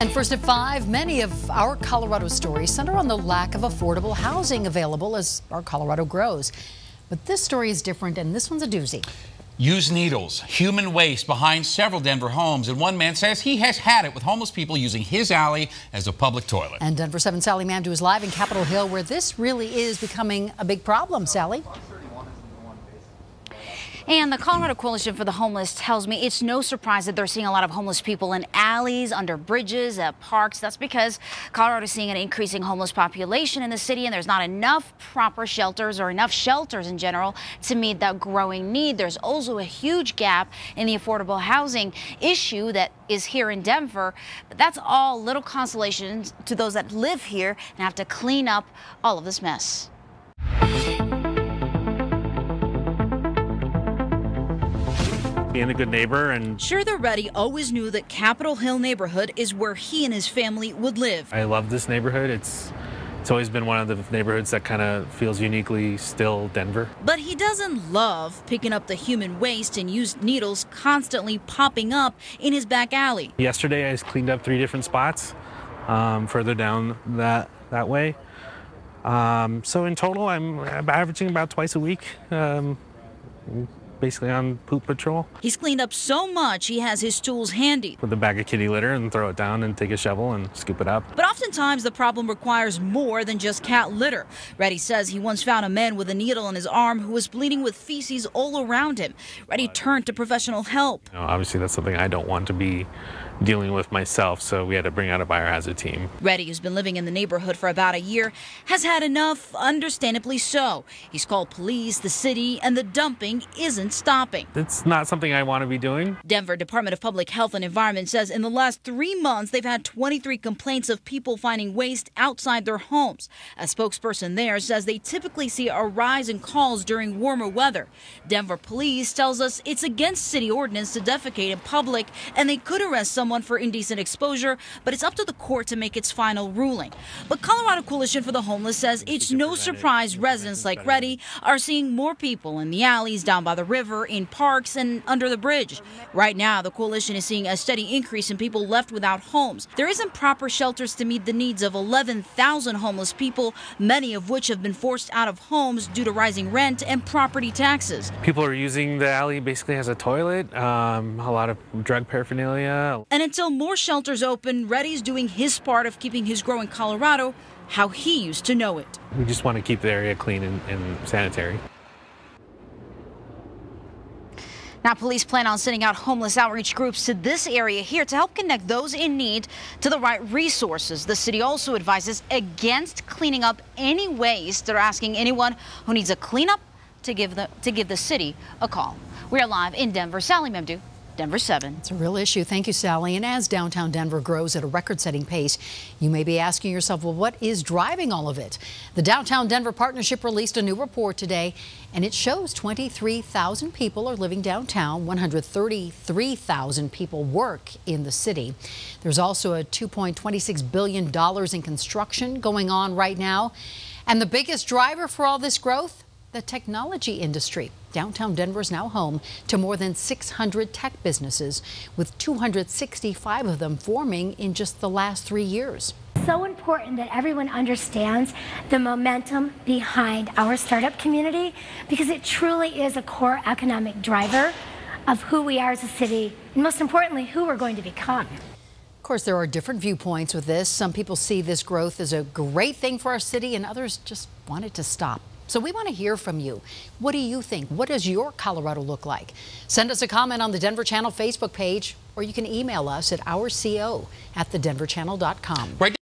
And first at 5, many of our Colorado stories center on the lack of affordable housing available as our Colorado grows. But this story is different, and this one's a doozy. Used needles, human waste behind several Denver homes, and one man says he has had it with homeless people using his alley as a public toilet. And Denver 7 Sally Mamdouh is live in Capitol Hill, where this really is becoming a big problem. Sally? And the Colorado Coalition for the Homeless tells me it's no surprise that they're seeing a lot of homeless people in alleys, under bridges, at parks. That's because Colorado is seeing an increasing homeless population in the city, and there's not enough proper shelters or enough shelters in general to meet that growing need. There's also a huge gap in the affordable housing issue that is here in Denver. But that's all little consolation to those that live here and have to clean up all of this mess. Being a good neighbor and Sure, the Reddy always knew that Capitol Hill neighborhood is where he and his family would live. I love this neighborhood. It's always been one of the neighborhoods that kind of feels uniquely still Denver. But he doesn't love picking up the human waste and used needles constantly popping up in his back alley. Yesterday I cleaned up 3 different spots further down that way. So in total I'm averaging about twice a week. Basically on poop patrol. He's cleaned up so much he has his tools handy. With a bag of kitty litter and throw it down and take a shovel and scoop it up. But oftentimes the problem requires more than just cat litter. Reddy says he once found a man with a needle in his arm who was bleeding with feces all around him. Reddy turned to professional help. Obviously that's something I don't want to be dealing with myself, so we had to bring out a biohazard team. Reddy, who's been living in the neighborhood for about a year, has had enough, understandably so. He's called police, the city, and the dumping isn't stopping. It's not something I want to be doing. Denver Department of Public Health and Environment says in the last 3 months, they've had 23 complaints of people finding waste outside their homes. A spokesperson there says they typically see a rise in calls during warmer weather. Denver police tells us it's against city ordinance to defecate in public, and they could arrest someone for indecent exposure, but it's up to the court to make its final ruling. But Colorado Coalition for the Homeless says it's no surprise residents like Reddy are seeing more people in the alleys, down by the river, in parks, and under the bridge. Right now, the coalition is seeing a steady increase in people left without homes. There isn't proper shelters to meet the needs of 11,000 homeless people, many of which have been forced out of homes due to rising rent and property taxes. People are using the alley basically as a toilet, a lot of drug paraphernalia. And until more shelters open, Reddy's doing his part of keeping his growing Colorado how he used to know it. We just want to keep the area clean and sanitary. Now, police plan on sending out homeless outreach groups to this area here to help connect those in need to the right resources. The city also advises against cleaning up any waste. They're asking anyone who needs a cleanup to give the city a call. We are live in Denver. Sally Mamdouh, Denver 7. It's a real issue. Thank you, Sally. And as downtown Denver grows at a record-setting pace, you may be asking yourself, well, what is driving all of it? The Downtown Denver Partnership released a new report today, and it shows 23,000 people are living downtown. 133,000 people work in the city. There's also a $2.26 billion in construction going on right now. And the biggest driver for all this growth? The technology industry. Downtown Denver is now home to more than 600 tech businesses, with 265 of them forming in just the last 3 years. So important that everyone understands the momentum behind our startup community, because it truly is a core economic driver of who we are as a city, and most importantly, who we're going to become. Of course, there are different viewpoints with this. Some people see this growth as a great thing for our city, and others just want it to stop. So we want to hear from you. What do you think? What does your Colorado look like? Send us a comment on the Denver Channel Facebook page, or you can email us at ourco@thedenverchannel.com.